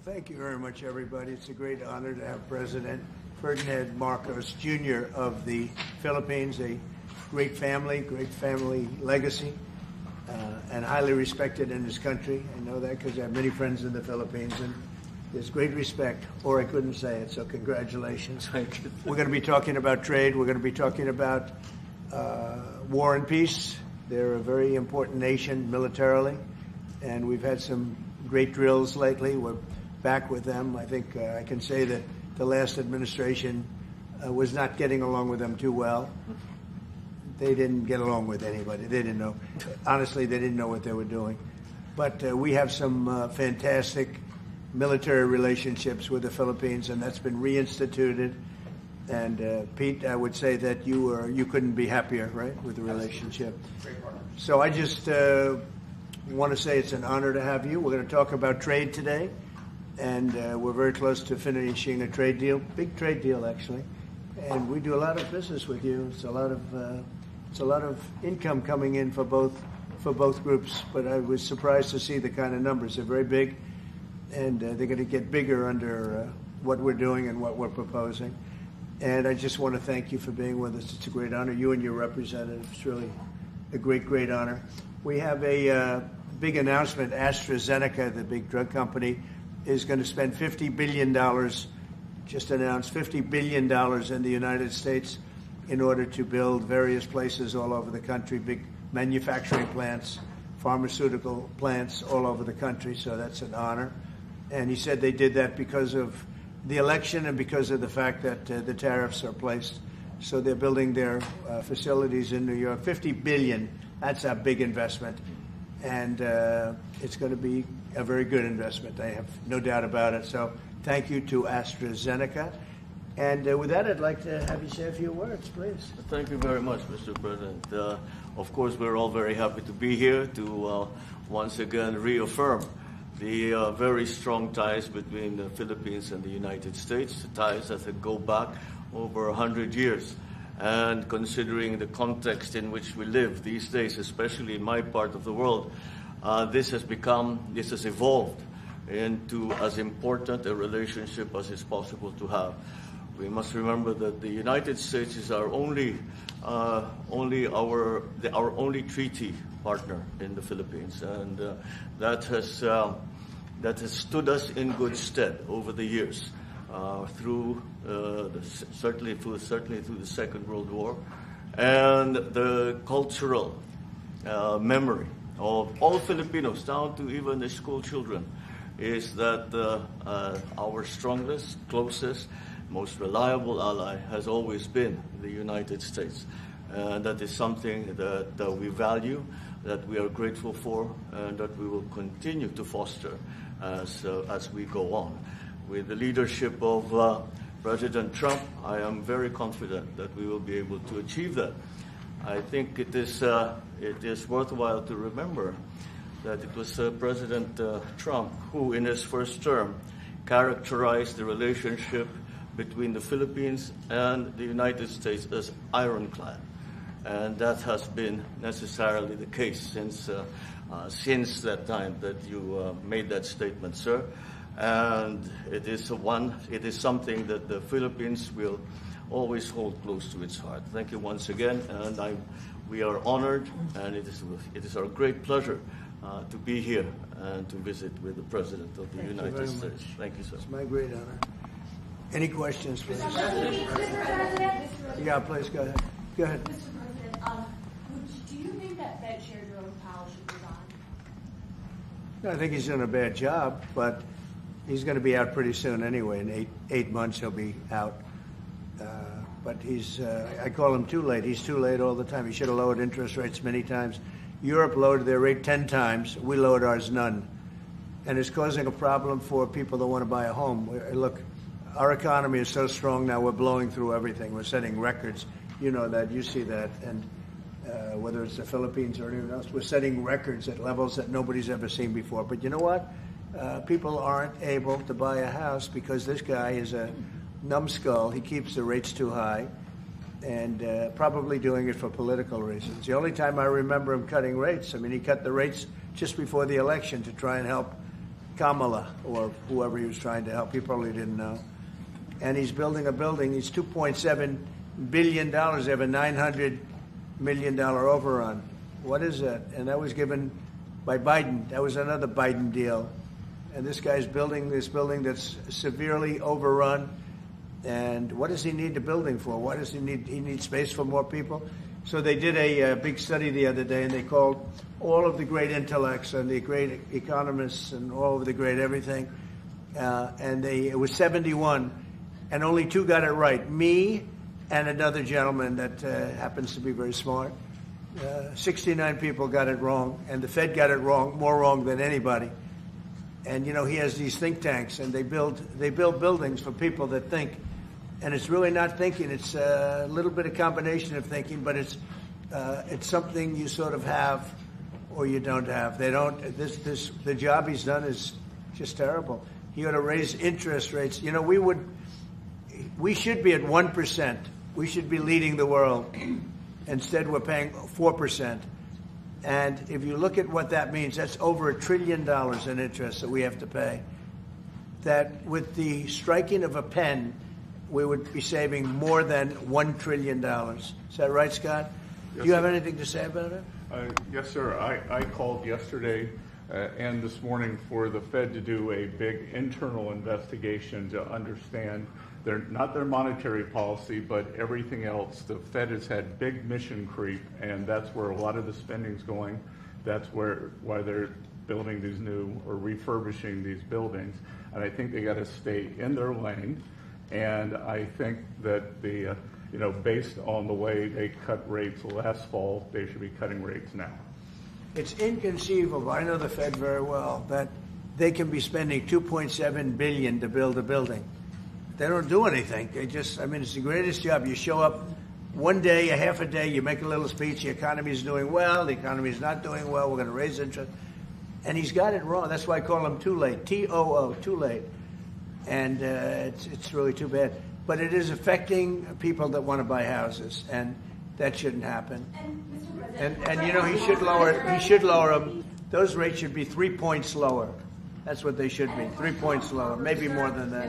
Well, thank you very much, everybody. It's a great honor to have President Ferdinand Marcos Jr. of the Philippines, a great family legacy, and highly respected in this country. I know that because I have many friends in the Philippines, and there's great respect, or I couldn't say it, so congratulations. Thank you. We're going to be talking about trade. We're going to be talking about war and peace. They're a very important nation militarily, and we've had some great drills lately. We're back with them. I think I can say that the last administration was not getting along with them too well. They didn't get along with anybody. They didn't know. Honestly, they didn't know what they were doing. But we have some fantastic military relationships with the Philippines, and that's been reinstituted. And Pete, I would say that you couldn't be happier, right, with the relationship. So I just want to say it's an honor to have you. We're going to talk about trade today, and we're very close to finishing a trade deal, big trade deal actually. And we do a lot of business with you. It's a lot of income coming in for both groups. But I was surprised to see the kind of numbers. They're very big, and they're going to get bigger under what we're doing and what we're proposing. And I just want to thank you for being with us. It's a great honor. You and your representative. It's really a great honor. We have a big announcement. AstraZeneca, the big drug company, is going to spend $50 billion, just announced $50 billion in the United States in order to build various places all over the country, big manufacturing plants, pharmaceutical plants all over the country. So that's an honor. And he said they did that because of the election and because of the fact that the tariffs are placed. So they're building their facilities in New York. $50 billion, that's a big investment. And it's going to be a very good investment. I have no doubt about it. So thank you to AstraZeneca. And with that, I'd like to have you say a few words, please. Thank you very much, Mr. President. Of course, we're all very happy to be here to once again reaffirm the very strong ties between the Philippines and the United States, ties that go back over 100 years. And considering the context in which we live these days, especially in my part of the world, this has evolved into as important a relationship as is possible to have. We must remember that the United States is our only treaty partner in the Philippines, and that has stood us in good stead over the years, certainly through the Second World War, and the cultural memory of all Filipinos, down to even the school children, is that our strongest, closest, most reliable ally has always been the United States. And that is something that we value, that we are grateful for, and that we will continue to foster as we go on. With the leadership of President Trump, I am very confident that we will be able to achieve that. I think it is worthwhile to remember that it was President Trump who, in his first term, characterized the relationship between the Philippines and the United States as ironclad. And that has been necessarily the case since that time that you made that statement, sir. And it is something that the Philippines will always hold close to its heart. Thank you once again, and we are honored, and it is our great pleasure to be here and to visit with the President of the United States. Thank you, sir. It's my great honor. Any questions, please? Mr. President? Yeah, please, go ahead. Go ahead. Mr. President, do you think that Fed Chair Jerome Powell should resign? I think he's doing a bad job, but he's going to be out pretty soon anyway. In eight months, he'll be out. But I call him too late. He's too late all the time. He should have lowered interest rates many times. Europe lowered their rate 10 times. We lowered ours none. And it's causing a problem for people that want to buy a home. Look, our economy is so strong now, we're blowing through everything. We're setting records. You know that. You see that. And whether it's the Philippines or anyone else, we're setting records at levels that nobody's ever seen before. But you know what? People aren't able to buy a house because this guy is a numbskull. He keeps the rates too high, and probably doing it for political reasons. The only time I remember him cutting rates, he cut the rates just before the election to try and help Kamala or whoever he was trying to help. He probably didn't know. And he's building a building. He's $2.7 billion. They have a $900 million overrun. What is that? And that was given by Biden. That was another Biden deal. And this guy's building this building that's severely overrun. And what does he need the building for? What does he need? He needs space for more people. So they did a big study the other day, and they called all of the great intellects and the great economists and all of the great everything. And it was 71, and only 2 got it right. Me and another gentleman that happens to be very smart. 69 people got it wrong, and the Fed got it wrong, more wrong than anybody. And you know, he has these think tanks, and they build buildings for people that think, and it's really not thinking. It's a little bit of combination of thinking, but it's something you sort of have or you don't have. They don't. The job he's done is just terrible. He ought to raise interest rates. You know, we should be at 1%. We should be leading the world. Instead, we're paying 4%. And if you look at what that means, that's over $1 trillion in interest that we have to pay. That with the striking of a pen, we would be saving more than $1 trillion. Is that right, Scott? Yes, Do you have sir. anything to say about it? Yes, sir. I called yesterday and this morning for the Fed to do a big internal investigation to understand not their monetary policy, but everything else. The Fed has had big mission creep, and that's where a lot of the spending's going. That's why they're building these new or refurbishing these buildings. And I think they got to stay in their lane. And I think that based on the way they cut rates last fall, they should be cutting rates now. It's inconceivable. I know the Fed very well, that they can be spending $2.7 billion to build a building. They don't do anything. It's the greatest job. You show up one day, a half a day, you make a little speech, the economy is doing well, the economy is not doing well, we're going to raise interest. And he's got it wrong. That's why I call him too late, T-O-O, too late. And it's really too bad. But it is affecting people that want to buy houses, and that shouldn't happen. And Mr. President, And you know, he should lower them. Those rates should be 3 points lower. That's what they should be, 3 points lower, maybe more than that.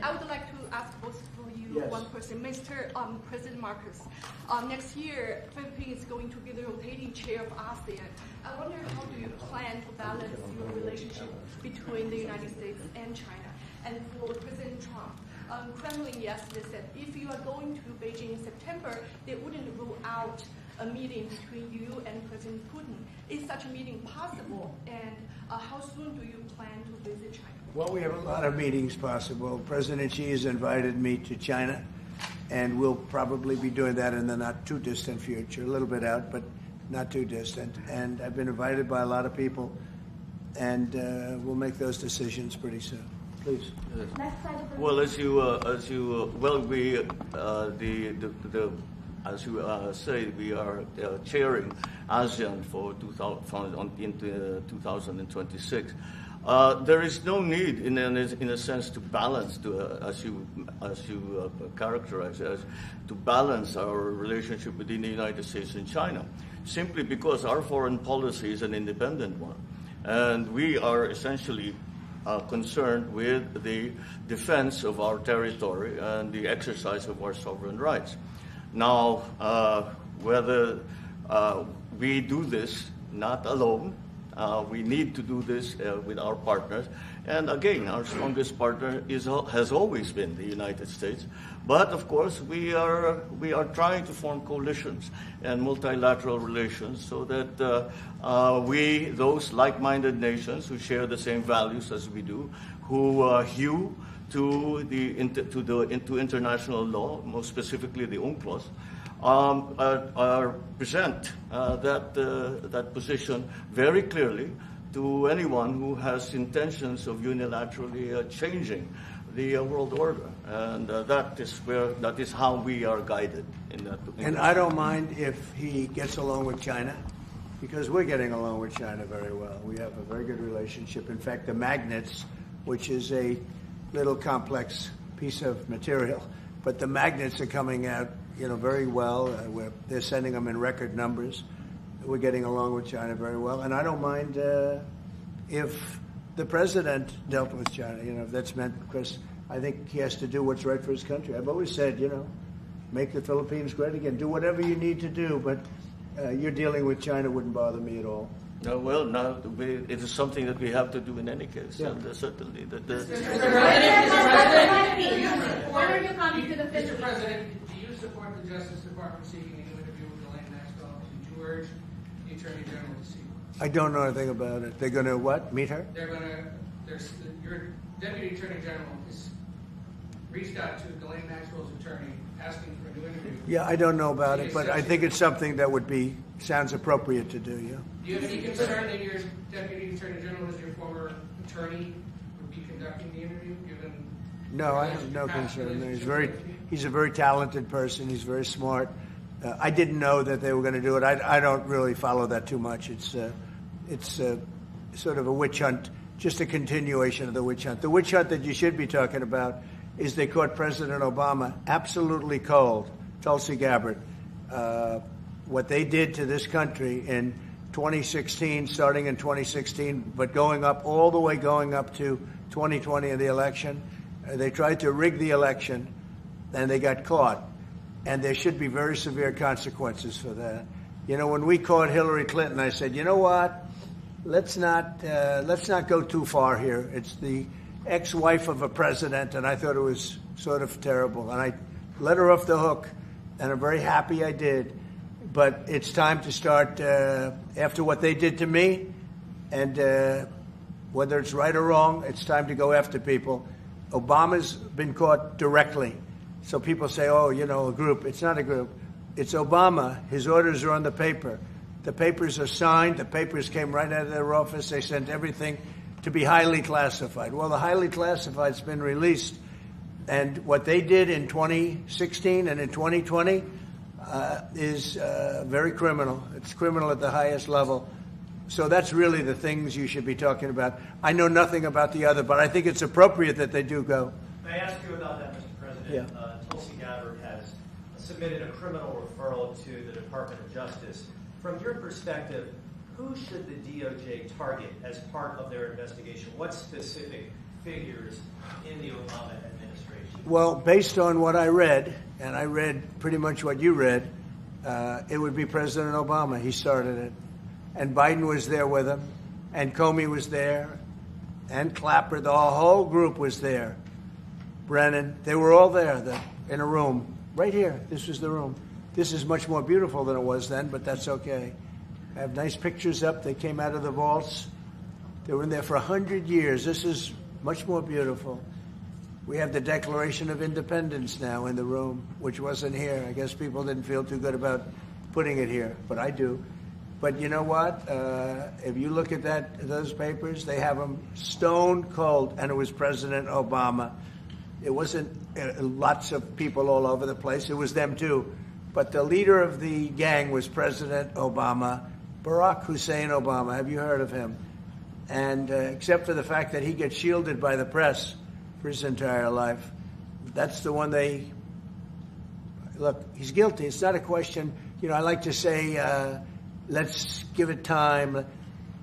I would like to ask both of you Yes. one question. Mr. President Marcos, next year, Philippines is going to be the rotating chair of ASEAN. I wonder how do you plan to balance your relationship between the United States and China? And for President Trump, Kremlin yesterday said if you are going to Beijing in September, they wouldn't rule out a meeting between you and President Putin. Is such a meeting possible? And how soon do you plan to visit China? Well, we have a lot of meetings possible. President Xi has invited me to China, and we'll probably be doing that in the not too distant future, a little bit out, but not too distant. And I've been invited by a lot of people, and we'll make those decisions pretty soon. Please. Well, as you say, we are chairing ASEAN for 2026. There is no need, in a sense, to balance, as you characterize it, to balance our relationship within the United States and China, simply because our foreign policy is an independent one, and we are essentially concerned with the defense of our territory and the exercise of our sovereign rights. Now, whether we do this not alone, we need to do this with our partners. And again, our strongest partner has always been the United States. But of course, we are trying to form coalitions and multilateral relations so that those like-minded nations who share the same values as we do, who hew to international law, most specifically the UNCLOS, present that position very clearly to anyone who has intentions of unilaterally changing the world order, and that is how we are guided in that. And I don't mind if he gets along with China, because we're getting along with China very well. We have a very good relationship. In fact, the magnets, which is a little complex piece of material, but the magnets are coming out, very well. They're sending them in record numbers. We're getting along with China very well, and I don't mind if the president dealt with China. If that's meant, because I think he has to do what's right for his country. I've always said, make the Philippines great again. Do whatever you need to do, but you're dealing with China wouldn't bother me at all. No, well, no, it is something that we have to do in any case. Yeah. And certainly. What are your comments to the Mr. President, do you support the Justice Department seeking a new interview with Ghislaine Maxwell? Did you urge the Attorney General to seek? I don't know anything about it. They're going to what? Meet her? Your Deputy Attorney General has reached out to Ghislaine Maxwell's attorney asking for a new interview. Yeah, I don't know about it, but I think it's something that sounds appropriate to do, yeah. Do you have any concern that your Deputy Attorney General, as your former attorney, would be conducting the interview, given... No, I have no concern. He's a very talented person. He's very smart. I didn't know that they were going to do it. I don't really follow that too much. It's sort of a witch hunt, just a continuation of the witch hunt. The witch hunt that you should be talking about is they caught President Obama absolutely cold, Tulsi Gabbard. What they did to this country in 2016, starting in 2016, but going up to 2020 in the election. They tried to rig the election, and they got caught. And there should be very severe consequences for that. When we caught Hillary Clinton, I said, you know what? Let's not go too far here. It's the ex-wife of a president, and I thought it was sort of terrible. And I let her off the hook, and I'm very happy I did. But it's time to start, after what they did to me, and whether it's right or wrong, it's time to go after people. Obama's been caught directly. So people say, a group. It's not a group. It's Obama. His orders are on the paper. The papers are signed. The papers came right out of their office. They sent everything to be highly classified. Well, the highly classified's been released. And what they did in 2016 and in 2020 is very criminal. It's criminal at the highest level. So that's really the things you should be talking about. I know nothing about the other, but I think it's appropriate that they do go. May I ask you about that, Mr. President? Yeah. Tulsi Gabbard has submitted a criminal referral to the Department of Justice. From your perspective, who should the DOJ target as part of their investigation? What specific figures in the Obama administration? Well, based on what I read, and I read pretty much what you read, it would be President Obama. He started it. And Biden was there with him, and Comey was there, and Clapper. The whole group was there. Brennan, they were all there in a room. Right here, this was the room. This is much more beautiful than it was then, but that's okay. I have nice pictures up. They came out of the vaults. They were in there for 100 years. This is much more beautiful. We have the Declaration of Independence now in the room, which wasn't here. I guess people didn't feel too good about putting it here, but I do. But you know what? If you look at those papers, they have them stone cold, and it was President Obama. It wasn't lots of people all over the place. It was them too. But the leader of the gang was President Obama, Barack Hussein Obama. Have you heard of him? And except for the fact that he gets shielded by the press for his entire life, that's the one they... Look, he's guilty. It's not a question... I like to say, let's give it time.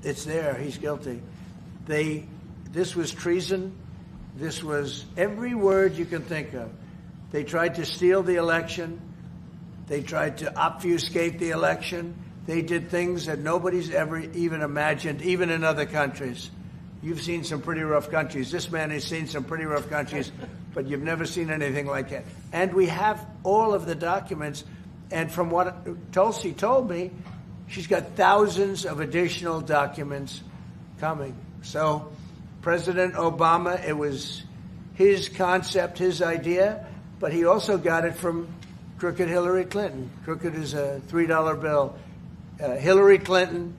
It's there. He's guilty. This was treason. This was every word you can think of. They tried to steal the election. They tried to obfuscate the election. They did things that nobody's ever even imagined, even in other countries. You've seen some pretty rough countries. This man has seen some pretty rough countries, but you've never seen anything like that. And we have all of the documents. And from what Tulsi told me, she's got thousands of additional documents coming. So President Obama, it was his concept, his idea, but he also got it from crooked Hillary Clinton. Crooked is a $3 bill. Hillary Clinton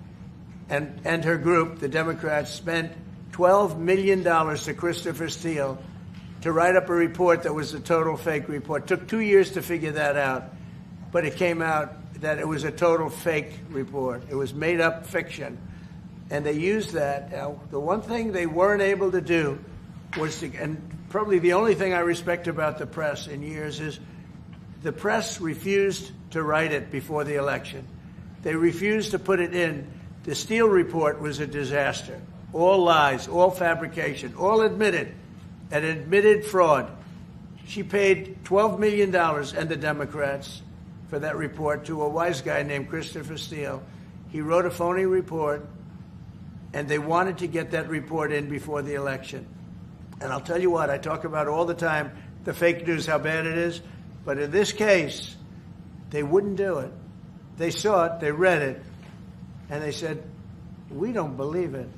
and her group, the Democrats, spent $12 million to Christopher Steele to write up a report that was a total fake report. Took 2 years to figure that out, but it came out that it was a total fake report. It was made up fiction. And they used that. Now, the one thing they weren't able to do was to, and probably the only thing I respect about the press in years is the press refused to write it before the election. They refused to put it in. The Steele report was a disaster. all lies, all fabrication, all admitted, an admitted fraud. She paid $12 million, and the Democrats, for that report to a wise guy named Christopher Steele. He wrote a phony report, and they wanted to get that report in before the election. And I'll tell you what, I talk about all the time, the fake news, how bad it is. But in this case, they wouldn't do it. They saw it, they read it, and they said, we don't believe it.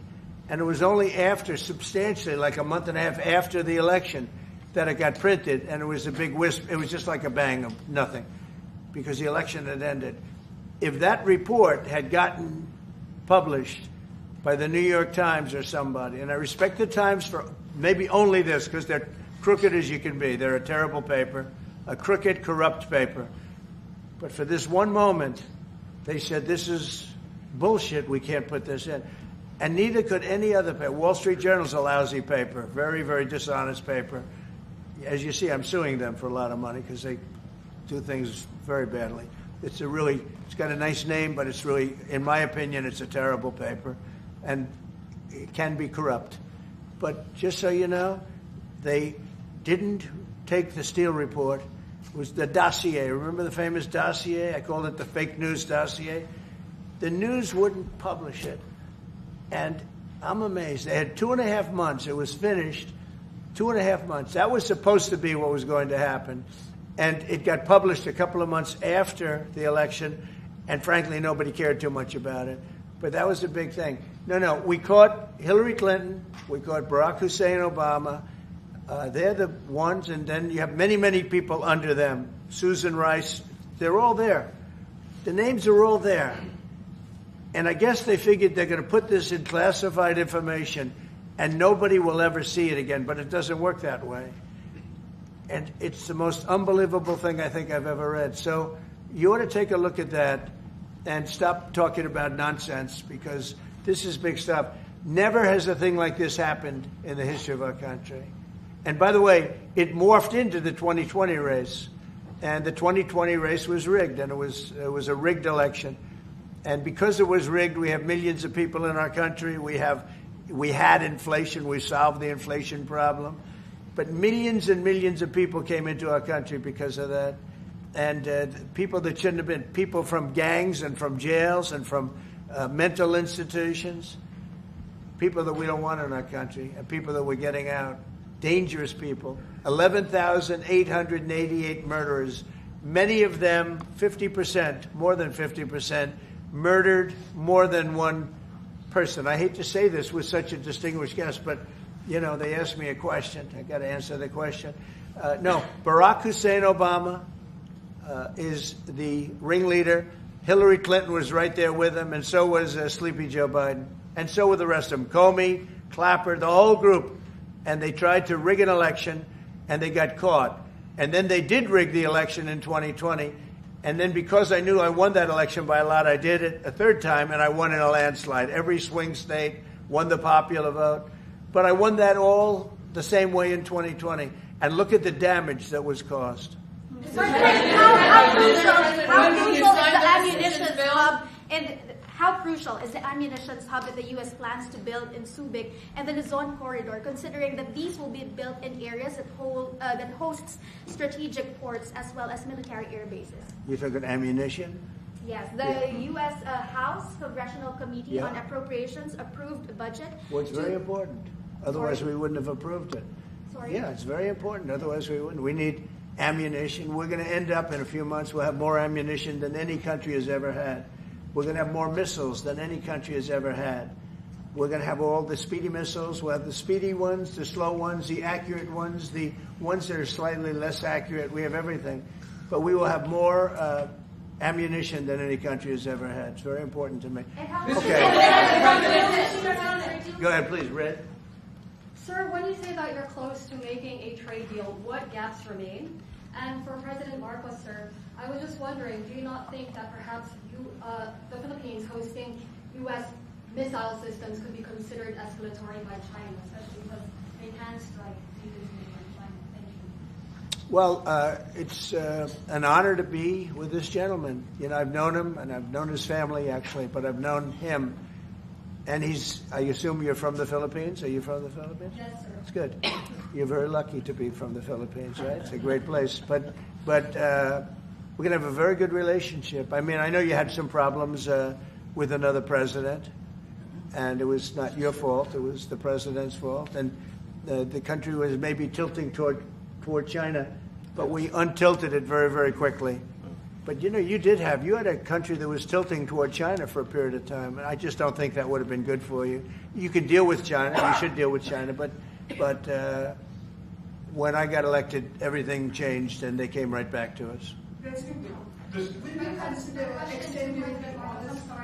And it was only after, substantially, like a month and a half after the election, that it got printed, and it was a big wisp. It was just like a bang of nothing, because the election had ended. If that report had gotten published by the New York Times or somebody, and I respect the Times for maybe only this, because they're crooked as you can be. They're a terrible paper, a crooked, corrupt paper. But for this one moment, they said, this is bullshit, we can't put this in. And neither could any other paper. Wall Street Journal's a lousy paper, very, very dishonest paper. As you see, I'm suing them for a lot of money because they do things very badly. It's got a nice name, but it's really, in my opinion, it's a terrible paper, and it can be corrupt. But just so you know, they didn't take the Steele report. It was the dossier. Remember the famous dossier? I called it the fake news dossier. The news wouldn't publish it. And I'm amazed. They had 2.5 months. It was finished. 2.5 months. That was supposed to be what was going to happen. And it got published a couple of months after the election. And frankly, nobody cared too much about it. But that was a big thing. No, we caught Hillary Clinton. We caught Barack Hussein Obama. They're the ones. And then you have many, many people under them. Susan Rice. They're all there. The names are all there. And I guess they figured they're going to put this in classified information and nobody will ever see it again. But it doesn't work that way. And it's the most unbelievable thing I think I've ever read. So you ought to take a look at that and stop talking about nonsense, because this is big stuff. Never has a thing like this happened in the history of our country. And by the way, it morphed into the 2020 race. And the 2020 race was rigged, and it was a rigged election. And because it was rigged, we have millions of people in our country. We had inflation. We solved the inflation problem. But millions and millions of people came into our country because of that. And people that shouldn't have been, people from gangs and from jails and from mental institutions, people that we don't want in our country, and people that we're getting out, dangerous people. 11,888 murderers, many of them 50%, more than 50%, murdered more than one person. I hate to say this with such a distinguished guest, but, you know, they asked me a question. I got to answer the question. No, Barack Hussein Obama is the ringleader. Hillary Clinton was right there with him, and so was Sleepy Joe Biden. And so were the rest of them. Comey, Clapper, the whole group. And they tried to rig an election, and they got caught. And then they did rig the election in 2020. And then because I knew I won that election by a lot, I did it a third time, and I won in a landslide. Every swing state won the popular vote. But I won that all the same way in 2020. And look at the damage that was caused. How crucial is the ammunition hub that the U.S. plans to build in Subic and the Luzon corridor, considering that these will be built in areas that hosts strategic ports as well as military air bases? You're talking ammunition? Yes. The U.S. House Congressional Committee on Appropriations approved a budget. Well, it's very important. Otherwise, we wouldn't have approved it. Sorry? Yeah, it's very important. Otherwise, we wouldn't. We need ammunition. We're going to end up in a few months, we'll have more ammunition than any country has ever had. We're going to have more missiles than any country has ever had. We're going to have all the speedy missiles. We'll have the speedy ones, the slow ones, the accurate ones, the ones that are slightly less accurate. We have everything. But we will have more ammunition than any country has ever had. It's very important to me. Okay. Go ahead, please, Red. Sir, when you say that you're close to making a trade deal, what gaps remain? And for President Marcos, sir, I was just wondering, do you not think that perhaps the Philippines hosting U.S. missile systems could be considered escalatory by China, especially because they can strike defensively by China? Thank you. Well, it's an honor to be with this gentleman. You know, I've known him, and I've known his family, actually, but I've known him And I assume you're from the Philippines? Are you from the Philippines? Yes, sir. That's good. You're very lucky to be from the Philippines, right? It's a great place. But we're going to have a very good relationship. I mean, I know you had some problems with another president, and it was not your fault. It was the president's fault. And the country was maybe tilting toward China, but we untilted it very, very quickly. But you had a country that was tilting toward China for a period of time, and I just don't think that would have been good for you. You can deal with China, you should deal with China, but when I got elected, everything changed, and they came right back to us.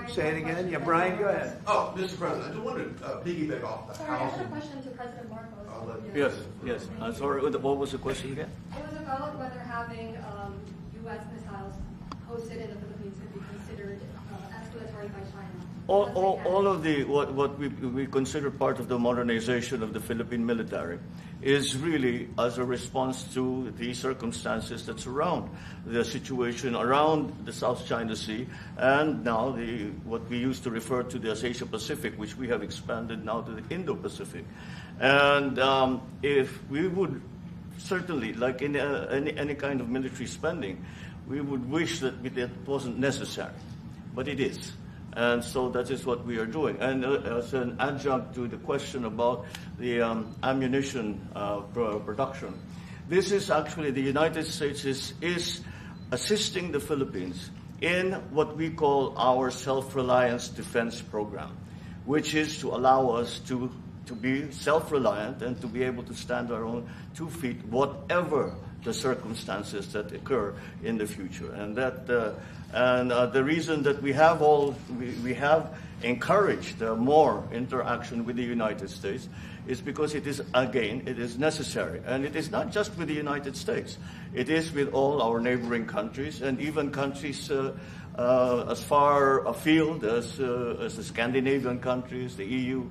Say it again? Yeah, Brian, go ahead. Oh, Mr. President, I just wanted to piggyback off the Sorry, I housing. had a question to President Marcos. Yes. Sorry, what was the question again? It was about whether having U.S. missiles hosted in the Philippines could be considered escalatory by China. All of what we consider part of the modernization of the Philippine military is really as a response to the circumstances that surround the situation around the South China Sea, and now what we used to refer to as Asia Pacific, which we have expanded now to the Indo-Pacific. And if we would certainly, like in any kind of military spending, we would wish that it wasn't necessary, but it is. And so that is what we are doing. And as an adjunct to the question about the ammunition production, this is actually the United States is assisting the Philippines in what we call our self-reliance defense program, which is to allow us to be self-reliant and to be able to stand our own 2 feet, whatever the circumstances that occur in the future. And the reason that we have encouraged more interaction with the United States is because it is necessary. And it is not just with the United States. It is with all our neighboring countries, and even countries as far afield as the Scandinavian countries, the EU.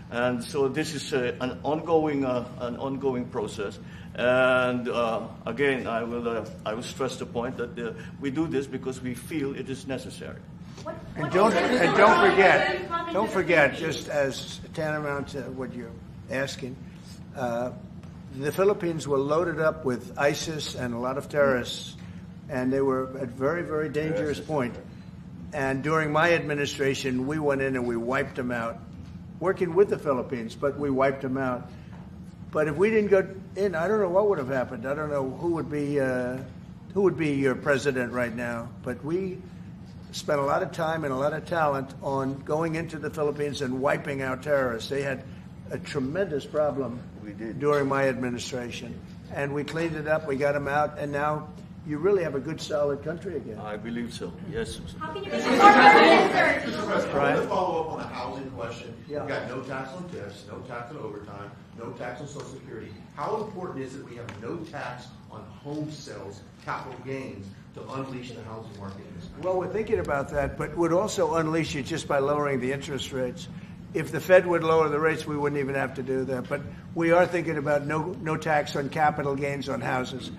And so this is an ongoing process. And again, I will stress the point that we do this because we feel it is necessary. And don't forget, just as tantamount to what you're asking, the Philippines were loaded up with ISIS and a lot of terrorists, and they were at a very, very dangerous point. And during my administration, we went in and we wiped them out, working with the Philippines, but we wiped them out. But if we didn't go in, I don't know what would have happened. I don't know who would be your president right now. But we spent a lot of time and a lot of talent on going into the Philippines and wiping out terrorists. They had a tremendous problem during my administration, and we cleaned it up. We got them out, and now you really have a good, solid country again. I believe so. Yes. How can you be more president? Mr. President, I want to follow up on the housing question. Yeah. We've got no tax on tips, no tax on overtime, no tax on Social Security. How important is it we have no tax on home sales, capital gains, to unleash the housing market in this country? Well, we're thinking about that, but would also unleash it just by lowering the interest rates. If the Fed would lower the rates, we wouldn't even have to do that. But we are thinking about no tax on capital gains on houses.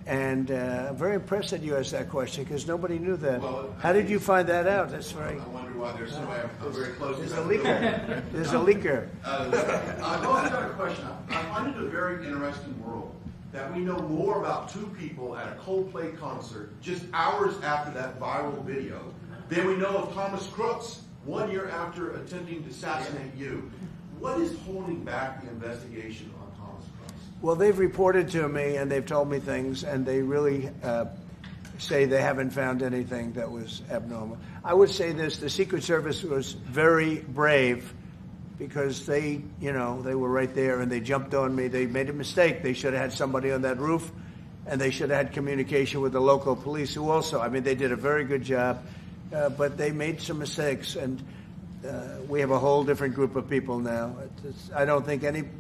And I'm very impressed that you asked that question because nobody knew that. Well, how did you find that out? That's right. I wonder why there's somebody I'm very close to. There's a leaker. There's a leaker. I've also got a question. I find it a very interesting world that we know more about two people at a Coldplay concert just hours after that viral video than we know of Thomas Crooks 1 year after attempting to assassinate you. What is holding back the investigation on Thomas Crooks? Well, they've reported to me and they've told me things, and they really say they haven't found anything that was abnormal. I would say this: the Secret Service was very brave because they were right there and they jumped on me. They made a mistake. They should have had somebody on that roof, and they should have had communication with the local police, who also, they did a very good job, but they made some mistakes, and we have a whole different group of people now. I don't think anything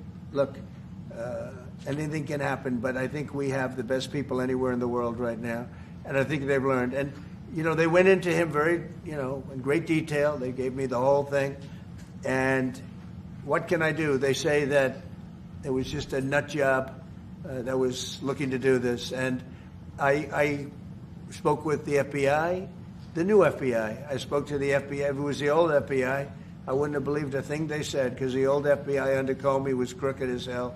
can happen, but I think we have the best people anywhere in the world right now, and I think they've learned. And, they went into him very, in great detail. They gave me the whole thing, and what can I do? They say that it was just a nut job that was looking to do this, and I spoke with the FBI, the new FBI. I spoke to the FBI, who was the old FBI. I wouldn't have believed a thing they said, because the old FBI under Comey was crooked as hell.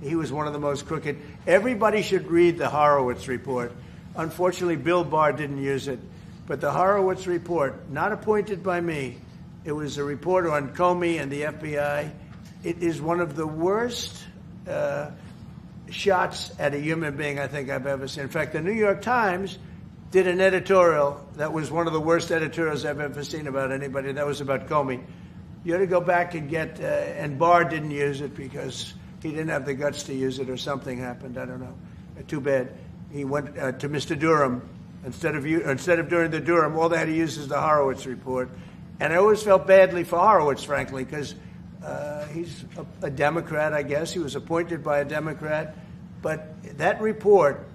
He was one of the most crooked. Everybody should read the Horowitz report. Unfortunately, Bill Barr didn't use it. But the Horowitz report, not appointed by me, it was a report on Comey and the FBI. It is one of the worst shots at a human being I think I've ever seen. In fact, the New York Times did an editorial that was one of the worst editorials I've ever seen about anybody. That was about Comey. You ought to go back and get, and Barr didn't use it because he didn't have the guts to use it, or something happened. I don't know. Too bad. He went to Mr. Durham. Instead of doing the Durham, all they had to use is the Horowitz report. And I always felt badly for Horowitz, frankly, because he's a Democrat, I guess. He was appointed by a Democrat. But that report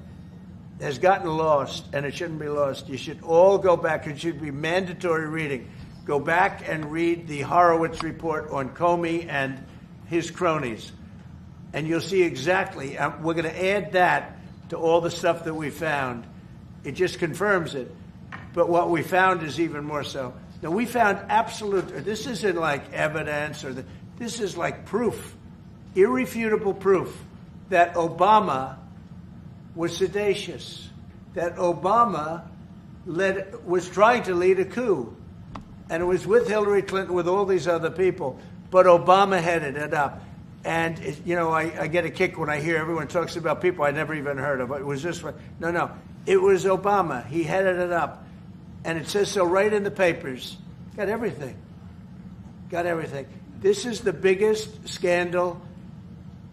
has gotten lost, and it shouldn't be lost. You should all go back. It should be mandatory reading. Go back and read the Horowitz report on Comey and his cronies. And you'll see exactly. We're going to add that to all the stuff that we found. It just confirms it. But what we found is even more so. Now, we found absolute, this isn't like evidence, this is like proof, irrefutable proof that Obama was seditious, that Obama was trying to lead a coup. And it was with Hillary Clinton, with all these other people. But Obama headed it up. And, I get a kick when I hear everyone talks about people I never even heard of. It was this one. No. It was Obama. He headed it up. And it says so right in the papers. Got everything. This is the biggest scandal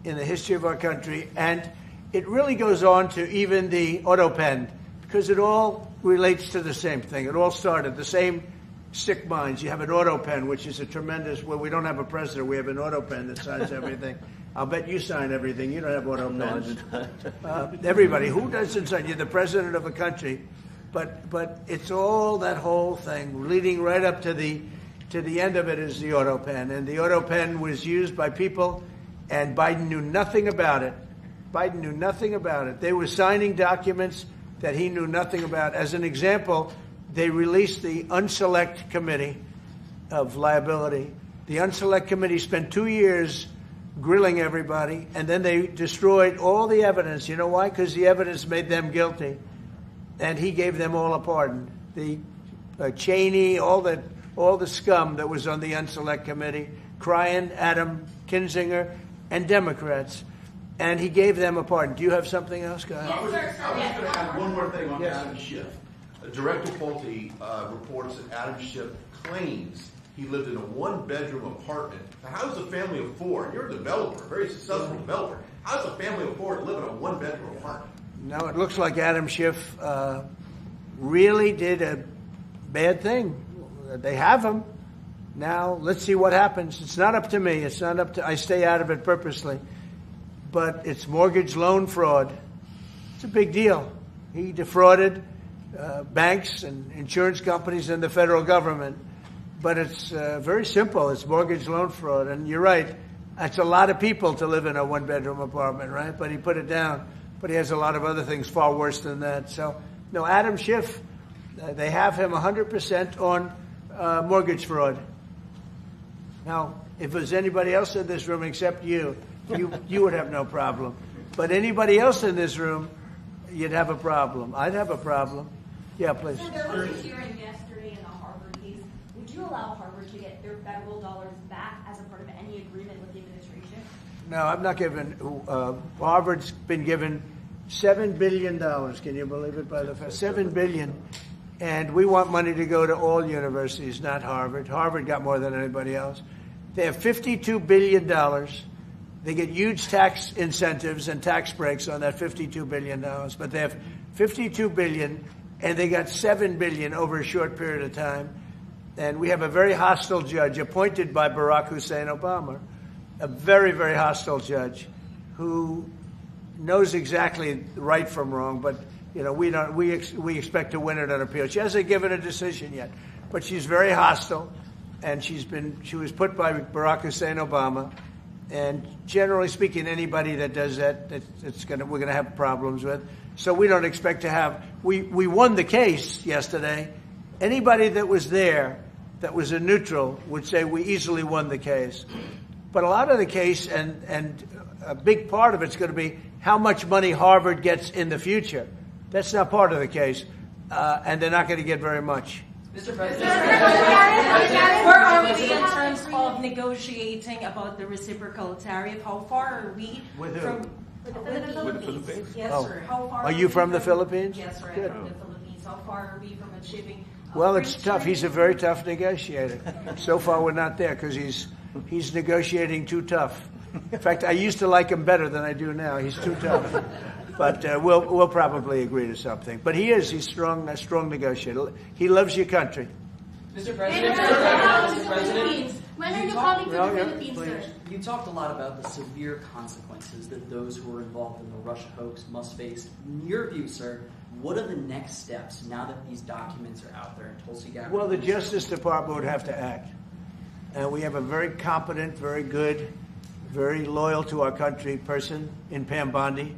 in the history of our country. And it really goes on to even the auto pen, because it all relates to the same thing. It all started the same sick minds. You have an auto pen, which is a tremendous, well, we don't have a president. We have an auto pen that signs everything. I'll bet you sign everything. You don't have auto pens. Everybody. Who doesn't sign? You're the president of a country. But it's all that whole thing leading right up to the end of it is the auto pen. And the auto pen was used by people, and Biden knew nothing about it. They were signing documents that he knew nothing about. As an example, they released the Unselect Committee of Liability. The Unselect Committee spent 2 years grilling everybody, and then they destroyed all the evidence. You know why? Because the evidence made them guilty, and he gave them all a pardon. The Cheney, all the scum that was on the Unselect Committee, Cryan, Adam Kinzinger, and Democrats, and he gave them a pardon. Do you have something else, guys? I was going to add one more thing on Adam Schiff. Director Pulte reports that Adam Schiff claims he lived in a one-bedroom apartment. Now, how does a family of four, you're a developer, a very successful developer, how does a family of four live in a one-bedroom apartment? No, it looks like Adam Schiff really did a bad thing. They have him. Now, let's see what happens. It's not up to me. I stay out of it purposely. But it's mortgage loan fraud. It's a big deal. He defrauded banks and insurance companies and the federal government. But it's very simple. It's mortgage loan fraud. And you're right. That's a lot of people to live in a one-bedroom apartment, right? But he put it down. But he has a lot of other things far worse than that. So, no, Adam Schiff, they have him 100% on mortgage fraud. Now, if there's anybody else in this room except you would have no problem. But anybody else in this room, you'd have a problem. I'd have a problem. Yeah, please. So there was a hearing yesterday in the Harvard case. Would you allow Harvard to get their federal dollars back as a part of any agreement with the administration? No, I'm not giving. Harvard's been given $7 billion. Can you believe it? By the $7 billion, and we want money to go to all universities, not Harvard. Harvard got more than anybody else. They have $52 billion. They get huge tax incentives and tax breaks on that $52 billion. But they have $52 billion, and they got $7 billion over a short period of time. And we have a very hostile judge appointed by Barack Hussein Obama, a very, very hostile judge who knows exactly right from wrong. But we expect to win it on appeal. She hasn't given a decision yet, but she's very hostile, and she was put by Barack Hussein Obama. And generally speaking, anybody that does that, we're going to have problems with. So we don't expect to have. We won the case yesterday. Anybody that was there that was a neutral would say we easily won the case. But a lot of the case and a big part of it's going to be how much money Harvard gets in the future. That's not part of the case, and they're not going to get very much. Mr. President, where are we in terms of negotiating about the reciprocal tariff? How far are we With who? from With the Philippines? Yes, Oh. sir. How far Are you we from the Philippines? Yes, sir. Good. I'm from the Philippines. How far are we from achieving? Well, it's tough. He's a very tough negotiator. So far, we're not there because he's negotiating too tough. In fact, I used to like him better than I do now. He's too tough. But we'll probably agree to something. But he's strong, a strong negotiator. He loves your country. Mr. President, Mr. President, When are you coming to the Philippines, sir? you talked a lot about the severe consequences that those who are involved in the Russia hoax must face. In your view, sir, what are the next steps now that these documents are out there in Tulsi Gabbard? Well, the Justice Department would have to act. And we have a very competent, very good, very loyal to our country person in Pam Bondi,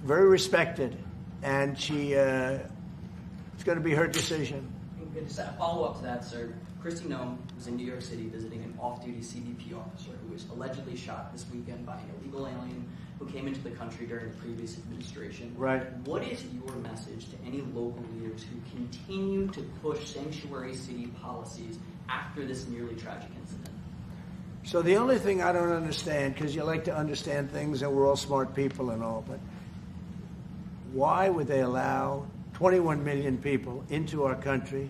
very respected. And it's going to be her decision. Just a follow-up to that, sir. Kristi Noem was in New York City visiting an off-duty CBP officer who was allegedly shot this weekend by an illegal alien who came into the country during the previous administration. Right. What is your message to any local leaders who continue to push sanctuary city policies after this nearly tragic incident? So the only thing I don't understand, because you like to understand things and we're all smart people and all, but why would they allow 21 million people into our country,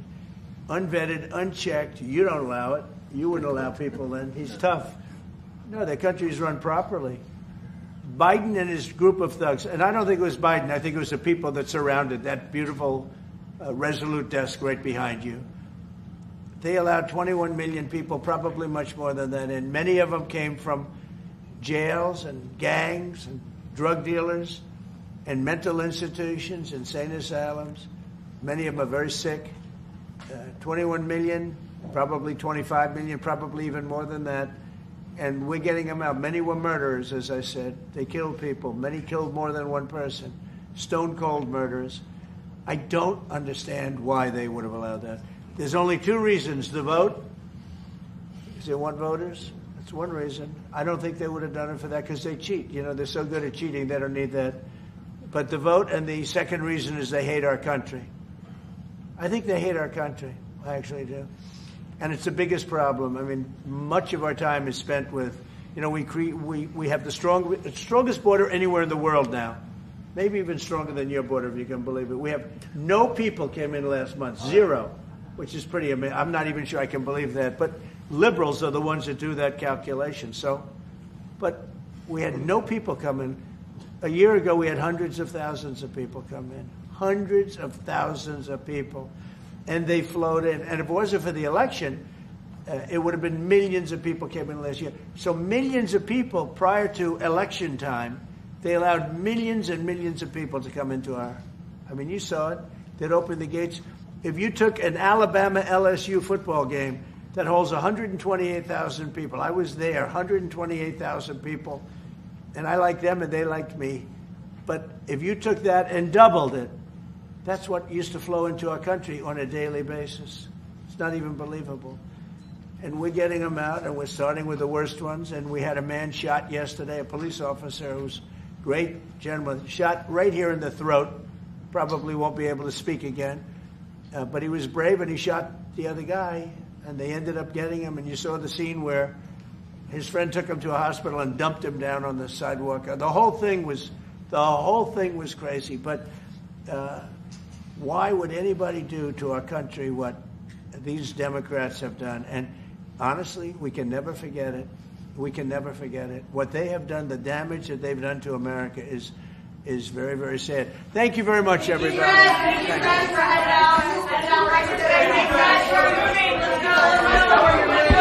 unvetted, unchecked? You don't allow it. You wouldn't allow people then. He's tough. No, the country's run properly. Biden and his group of thugs, and I don't think it was Biden, I think it was the people that surrounded that beautiful Resolute desk right behind you. They allowed 21 million people, probably much more than that, and many of them came from jails and gangs and drug dealers and mental institutions, insane asylums. Many of them are very sick. 21 million, probably 25 million, probably even more than that. And we're getting them out. Many were murderers, as I said. They killed people. Many killed more than one person. Stone cold murderers. I don't understand why they would have allowed that. There's only two reasons. The vote. Because they want voters. That's one reason. I don't think they would have done it for that because they cheat. You know, they're so good at cheating, they don't need that. But the vote, and the second reason is they hate our country. I think they hate our country. I actually do. And it's the biggest problem. I mean, much of our time is spent with, you know, we have the strongest border anywhere in the world now. Maybe even stronger than your border, if you can believe it. We have no people came in last month, zero, which is pretty amazing. I'm not even sure I can believe that. But liberals are the ones that do that calculation. So, but we had no people come in. A year ago, we had hundreds of thousands of people come in. Hundreds of thousands of people. And they flowed in. And if it wasn't for the election, it would have been millions of people came in last year. So millions of people prior to election time, they allowed millions and millions of people to come into our, I mean, you saw it. They'd open the gates. If you took an Alabama-LSU football game that holds 128,000 people, I was there, 128,000 people, and I liked them and they liked me. But if you took that and doubled it, that's what used to flow into our country on a daily basis. It's not even believable. And we're getting them out, and we're starting with the worst ones. And we had a man shot yesterday, a police officer who's a great gentleman, shot right here in the throat. Probably won't be able to speak again. But he was brave, and he shot the other guy, and they ended up getting him. And you saw the scene where his friend took him to a hospital and dumped him down on the sidewalk. The whole thing was crazy. But why would anybody do to our country what these Democrats have done? And honestly, we can never forget it. We can never forget it. What they have done, the damage that they've done to America is very, very sad. Thank you very much, everybody. Thank you guys for heading out.